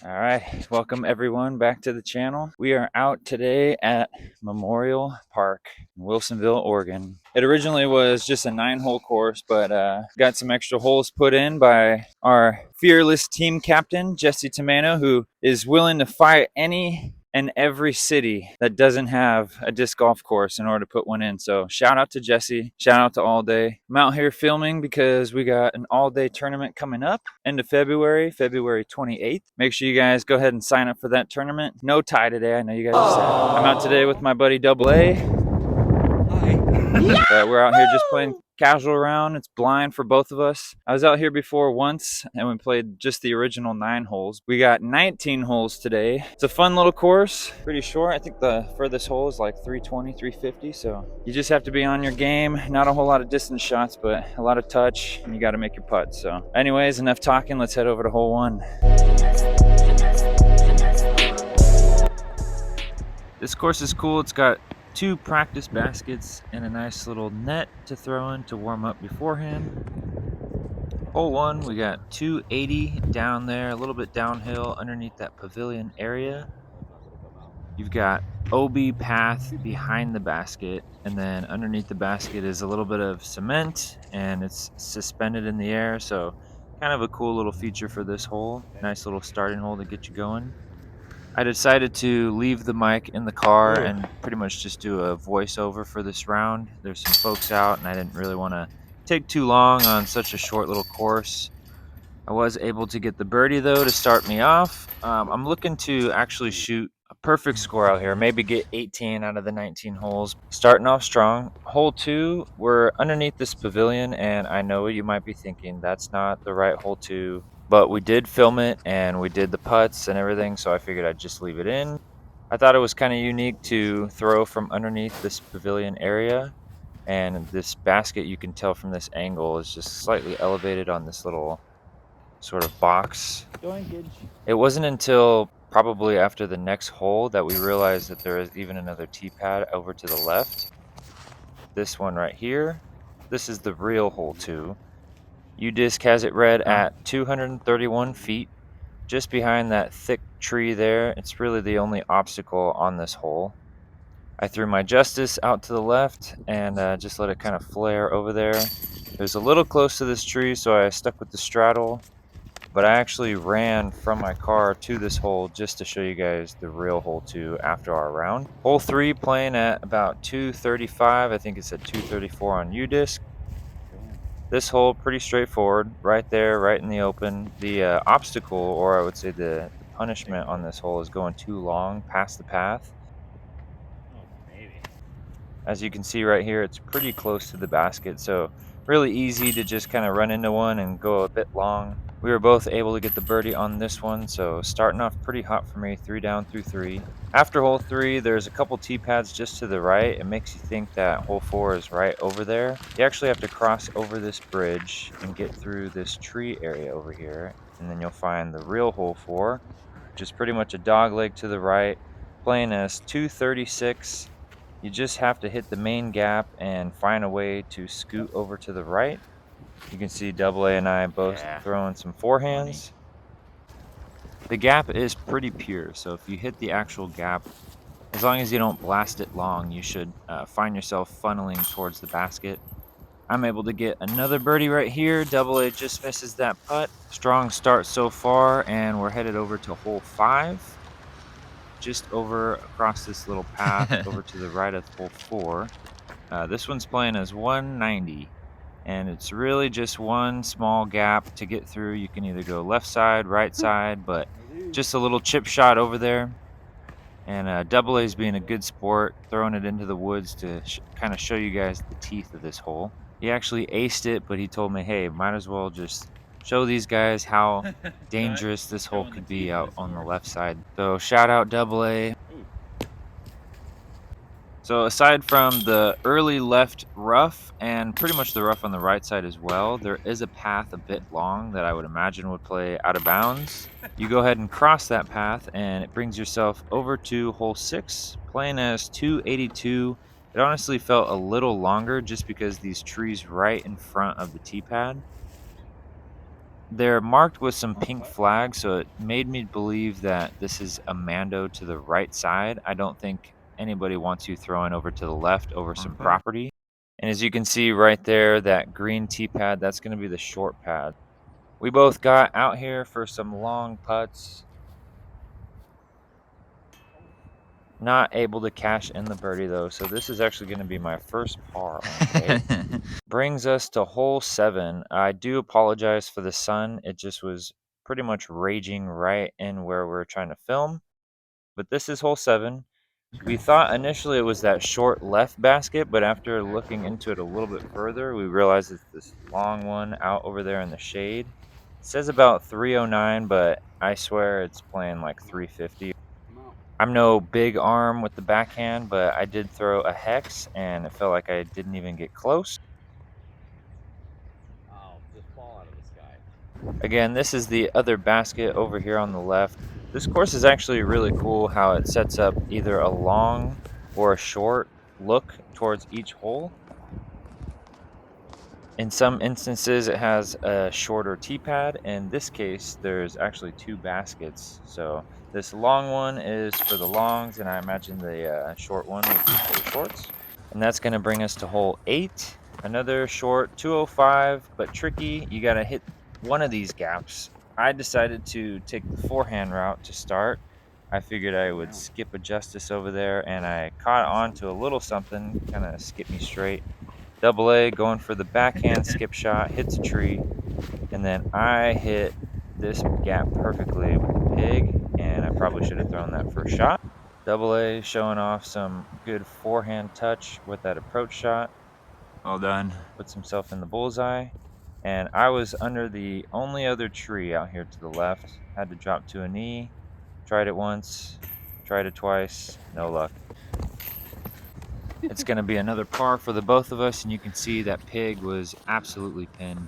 All right, welcome everyone back to the channel. We are out today at Memorial Park in Wilsonville, Oregon. It originally was just a 9-hole course, but got some extra holes put in by our fearless team captain, Jesse Tomano, who is willing to fight any and every city that doesn't have a disc golf course in order to put one in. So shout out to Jesse, shout out to All Day. I'm out here filming because we got an all-day tournament coming up end of February 28th. Make sure you guys go ahead and sign up for that tournament. No tie today, I know you guys are sad. I'm out today with my buddy Double A. Hi. We're out here just playing casual round. It's blind for both of us. I was out here before once and we played just the original 9 holes. We got 19 holes today. It's a fun little course, pretty short. I think the furthest hole is like 320, 350. So you just have to be on your game. Not a whole lot of distance shots, but a lot of touch, and you got to make your putts. So anyways, enough talking. Let's head over to hole 1. This course is cool. It's got 2 practice baskets and a nice little net to throw in to warm up beforehand. Hole 1, we got 280 down there, a little bit downhill underneath that pavilion area. You've got OB path behind the basket, and then underneath the basket is a little bit of cement, and it's suspended in the air, so kind of a cool little feature for this hole. Nice little starting hole to get you going. I decided to leave the mic in the car and pretty much just do a voiceover for this round. There's some folks out, and I didn't really want to take too long on such a short little course. I was able to get the birdie, though, to start me off. I'm looking to actually shoot a perfect score out here, maybe get 18 out of the 19 holes. Starting off strong. Hole 2, we're underneath this pavilion, and I know you might be thinking that's not the right hole 2. But we did film it and we did the putts and everything, so I figured I'd just leave it in. I thought it was kind of unique to throw from underneath this pavilion area, and this basket, you can tell from this angle, is just slightly elevated on this little sort of box. It wasn't until probably after the next hole that we realized that there is even another tee pad over to the left. This one right here. This is the real hole 2. UDisc has it read at 231 feet, just behind that thick tree there. It's really the only obstacle on this hole. I threw my Justice out to the left and just let it kind of flare over there. It was a little close to this tree, so I stuck with the straddle, but I actually ran from my car to this hole just to show you guys the real hole 2 after our round. Hole 3 playing at about 235. I think it's at 234 on UDisc. This hole, pretty straightforward, right there, right in the open. The obstacle, or I would say the punishment on this hole, is going too long past the path. As you can see right here, it's pretty close to the basket, so really easy to just kind of run into one and go a bit long. We were both able to get the birdie on this one, so starting off pretty hot for me, 3 down through 3. After hole 3, there's a couple tee pads just to the right. It makes you think that hole 4 is right over there. You actually have to cross over this bridge and get through this tree area over here, and then you'll find the real hole 4, which is pretty much a dog leg to the right, playing as 236. You just have to hit the main gap and find a way to scoot over to the right. You can see Double A and I both throwing some forehands. The gap is pretty pure, so if you hit the actual gap, as long as you don't blast it long, you should find yourself funneling towards the basket. I'm able to get another birdie right here. Double A just misses that putt. Strong start so far, and we're headed over to hole 5. Just over across this little path over to the right of hole 4. This one's playing as 190, and it's really just one small gap to get through. You can either go left side, right side, but just a little chip shot over there. And Double A's being a good sport, throwing it into the woods to kind of show you guys the teeth of this hole. He actually aced it, but he told me, hey, might as well just show these guys how dangerous this hole could be out on the left side. So shout out Double A. So aside from the early left rough and pretty much the rough on the right side as well, there is a path a bit long that I would imagine would play out of bounds. You go ahead and cross that path and it brings yourself over to hole 6, playing as 282. It honestly felt a little longer just because these trees right in front of the tee pad. They're marked with some pink flags, so it made me believe that this is a Mando to the right side. I don't think anybody wants you throwing over to the left over some property. And as you can see right there, that green tee pad, that's going to be the short pad. We both got out here for some long putts. Not able to cash in the birdie though, so this is actually going to be my first par on the day. Brings us to hole 7. I do apologize for the sun. It just was pretty much raging right in where we're trying to film. But this is hole 7. We thought initially it was that short left basket, but after looking into it a little bit further, we realized it's this long one out over there in the shade. It says about 309, but I swear it's playing like 350. I'm no big arm with the backhand, but I did throw a hex, and it felt like I didn't even get close. Again, this is the other basket over here on the left. This course is actually really cool how it sets up either a long or a short look towards each hole. In some instances, it has a shorter tee pad. In this case, there's actually 2 baskets. So this long one is for the longs, and I imagine the short one would be for the shorts. And that's going to bring us to hole 8. Another short 205, but tricky. You got to hit one of these gaps. I decided to take the forehand route to start. I figured I would skip a justice over there, and I caught on to a little something, kind of skipped me straight. Double A going for the backhand skip shot, hits a tree, and then I hit this gap perfectly with the pig, and I probably should have thrown that first shot. Double A showing off some good forehand touch with that approach shot. Well done. Puts himself in the bullseye. And I was under the only other tree out here to the left. Had to drop to a knee. Tried it once. Tried it twice. No luck. It's going to be another par for the both of us. And you can see that pig was absolutely pinned.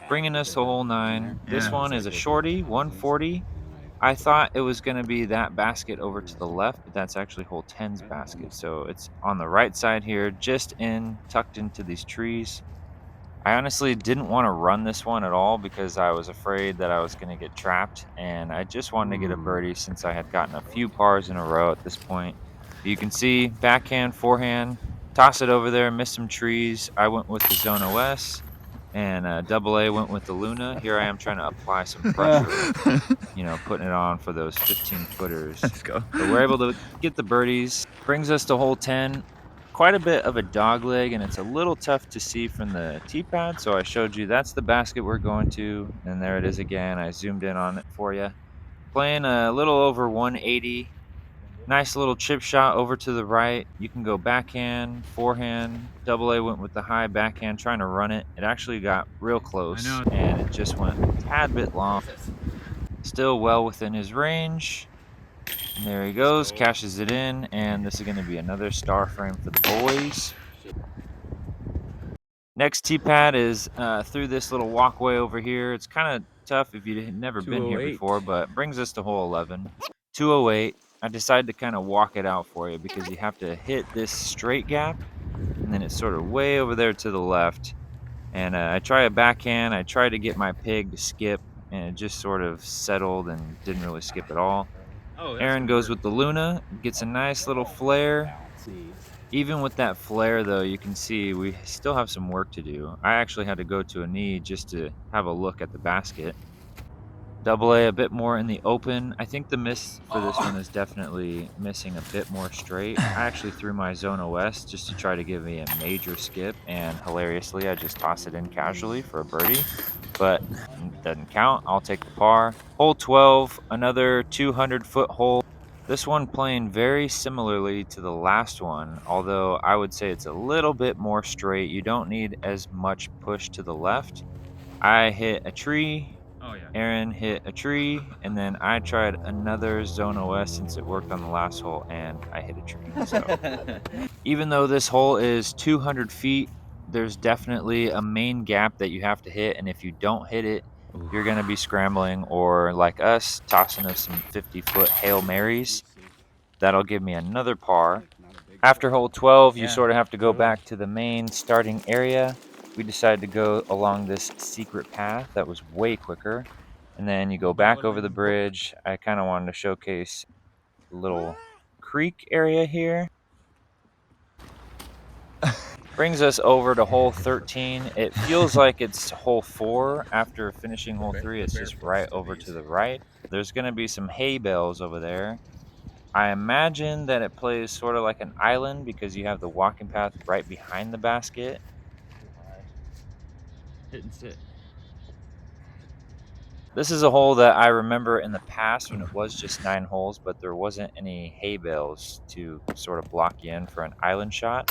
Bringing us to hole 9. This one is a shorty, 140. I thought it was going to be that basket over to the left, but that's actually hole 10's basket. So it's on the right side here, just tucked into these trees. I honestly didn't want to run this one at all because I was afraid that I was going to get trapped, and I just wanted to get a birdie since I had gotten a few pars in a row at this point. You can see backhand, forehand, toss it over there, miss some trees. I went with the Zone OS, and Double A went with the Luna. Here I am trying to apply some pressure, putting it on for those 15-footers. Let's go. But we're able to get the birdies. Brings us to hole 10. Quite a bit of a dog leg, and it's a little tough to see from the tee pad, so I showed you that's the basket we're going to, and there it is again. I zoomed in on it for you. Playing a little over 180. Nice little chip shot over to the right. You can go backhand, forehand. Double A went with the high backhand, trying to run it. It actually got real close, and it just went a tad bit long. Still well within his range. And there he goes, cashes it in, and this is going to be another star frame for the boys. Next tee pad is through this little walkway over here. It's kind of tough if you've never been here before, but brings us to hole 11. 208. I decided to kind of walk it out for you because you have to hit this straight gap, and then it's sort of way over there to the left. And I try a backhand. I tried to get my pig to skip, and it just sort of settled and didn't really skip at all. Aaron goes with the Luna, gets a nice little flare. Even with that flare, though, you can see we still have some work to do. I actually had to go to a knee just to have a look at the basket. Double A bit more in the open. I think the miss for this one is definitely missing a bit more straight. I actually threw my Zone OS just to try to give me a major skip, and hilariously, I just tossed it in casually for a birdie, but it doesn't count. I'll take the par. Hole 12, another 200-foot hole. This one playing very similarly to the last one, although I would say it's a little bit more straight. You don't need as much push to the left. I hit a tree. Aaron hit a tree, and then I tried another Zone OS since it worked on the last hole, and I hit a tree. So even though this hole is 200 feet, there's definitely a main gap that you have to hit, and if you don't hit it, you're going to be scrambling or, like us, tossing us some 50-foot Hail Marys. That'll give me another par. After hole 12, you sort of have to go back to the main starting area. we decided to go along this secret path that was way quicker. And then you go back over the bridge. I kind of wanted to showcase a little creek area here. Brings us over to hole 13. It feels like it's hole 4 after finishing hole 3. It's just right over to the right. There's going to be some hay bales over there. I imagine that it plays sort of like an island because you have the walking path right behind the basket. Hit and sit. This is a hole that I remember in the past when it was just 9 holes, but there wasn't any hay bales to sort of block you in for an island shot.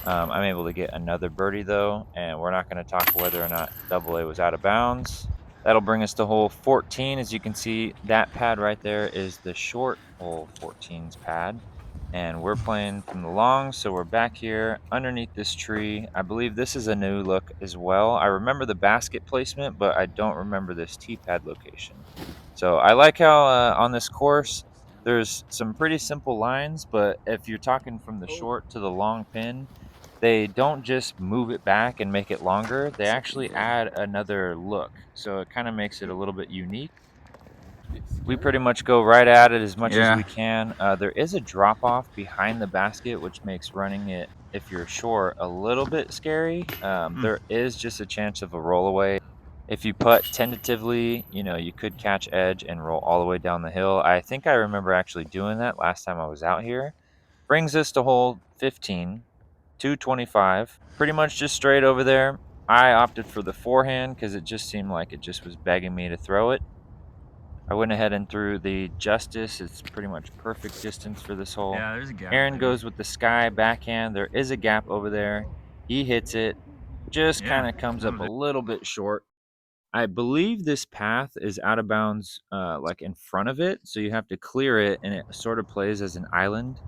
I'm able to get another birdie though, and we're not going to talk whether or not double A was out of bounds. That'll bring us to hole 14. As you can see, that pad right there is the short hole 14's pad. And we're playing from the long, so we're back here underneath this tree. I believe this is a new look as well. I remember the basket placement, but I don't remember this tee pad location. So I like how on this course, there's some pretty simple lines, but if you're talking from the short to the long pin, they don't just move it back and make it longer. They actually add another look. So it kind of makes it a little bit unique. We pretty much go right at it as much as we can. There is a drop off behind the basket, which makes running it, if you're short, a little bit scary. There is just a chance of a roll away. If you putt tentatively, you could catch edge and roll all the way down the hill. I think I remember actually doing that last time I was out here. Brings us to hole 15, 225. Pretty much just straight over there. I opted for the forehand because it just seemed like it just was begging me to throw it. I went ahead and threw the Justice. It's pretty much perfect distance for this hole. Yeah, there's a gap. Aaron goes with the Sky backhand. There is a gap over there. He hits it. Just kind of comes up a little bit short. I believe this path is out of bounds, like in front of it. So you have to clear it, and it sort of plays as an island.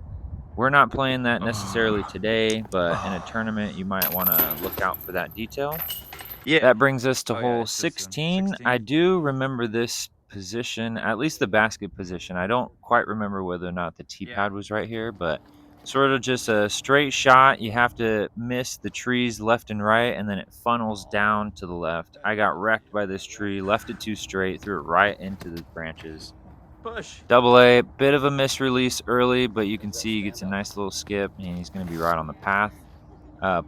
We're not playing that necessarily today, but in a tournament, you might want to look out for that detail. Yeah. That brings us to Oh, yeah, hole it's this one, 16. 16. I do remember this position, at least the basket position. I don't quite remember whether or not the tee pad was right here, but sort of just a straight shot. You have to miss the trees left and right, and then it funnels down to the left. I got wrecked by this tree, left it too straight, threw it right into the branches. Push. Double A, bit of a misrelease early, but you can see he gets a nice little skip, and he's going to be right on the path.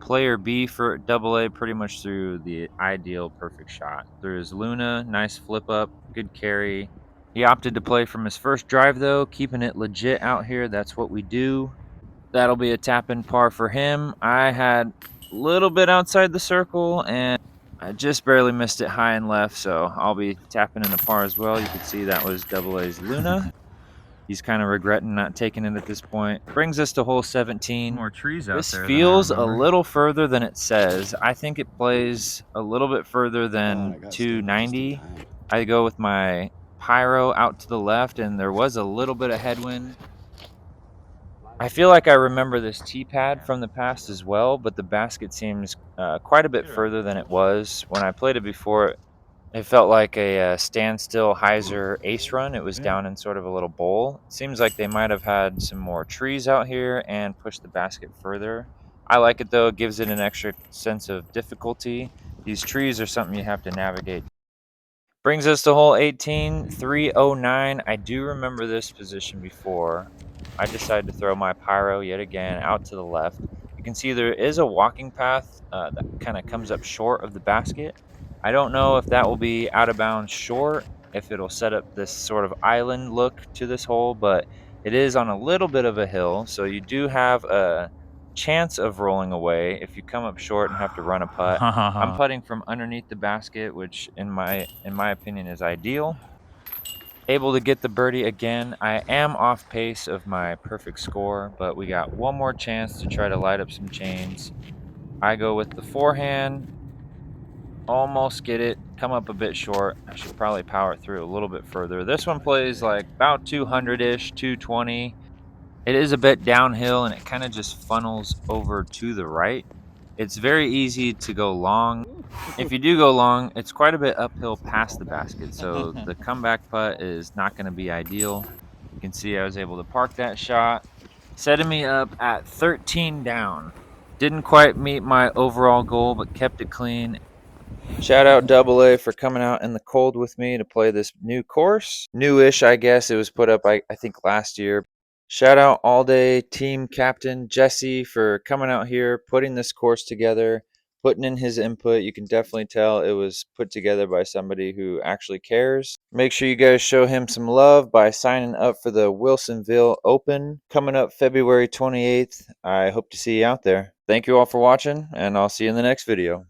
Player B for double A pretty much threw the ideal perfect shot. There's Luna, nice flip up, good carry. He opted to play from his first drive though, keeping it legit out here. That's what we do. That'll be a tap in par for him. I had a little bit outside the circle and I just barely missed it high and left, so I'll be tapping in the par as well. You can see that was double A's Luna. He's kind of regretting not taking it at this point. Brings us to hole 17. More trees out This there. feels a little further than it says. I think it plays a little bit further than 290. I go with my Pyro out to the left, and there was a little bit of headwind. I feel like I remember this tee pad from the past as well, but the basket seems quite a bit further than it was. When I played it before, it felt like a standstill hyzer ace run. It was down in sort of a little bowl. It seems like they might have had some more trees out here and pushed the basket further. I like it though. It gives it an extra sense of difficulty. These trees are something you have to navigate. Brings us to hole 18, 309. I do remember this position before. I decided to throw my Pyro yet again out to the left. You can see there is a walking path that kind of comes up short of the basket. I don't know if that will be out of bounds short, if it'll set up this sort of island look to this hole, but it is on a little bit of a hill, so you do have a chance of rolling away if you come up short and have to run a putt. I'm putting from underneath the basket, which in my opinion is ideal. Able to get the birdie again. I am off pace of my perfect score, but we got one more chance to try to light up some chains. I go with the forehand. Almost get it. Come up a bit short. I should probably power it through a little bit further. This one plays like about 200-ish, 220. It is a bit downhill and it kind of just funnels over to the right. It's very easy to go long. If you do go long, it's quite a bit uphill past the basket, so the comeback putt is not going to be ideal. You can see I was able to park that shot, setting me up at 13 down. Didn't quite meet my overall goal, but kept it clean. Shout out Double A for coming out in the cold with me to play this new course. Newish, I guess. It was put up, I think, last year. Shout out All Day Team Captain Jesse for coming out here, putting this course together, putting in his input. You can definitely tell it was put together by somebody who actually cares. Make sure you guys show him some love by signing up for the Wilsonville Open coming up February 28th. I hope to see you out there. Thank you all for watching, and I'll see you in the next video.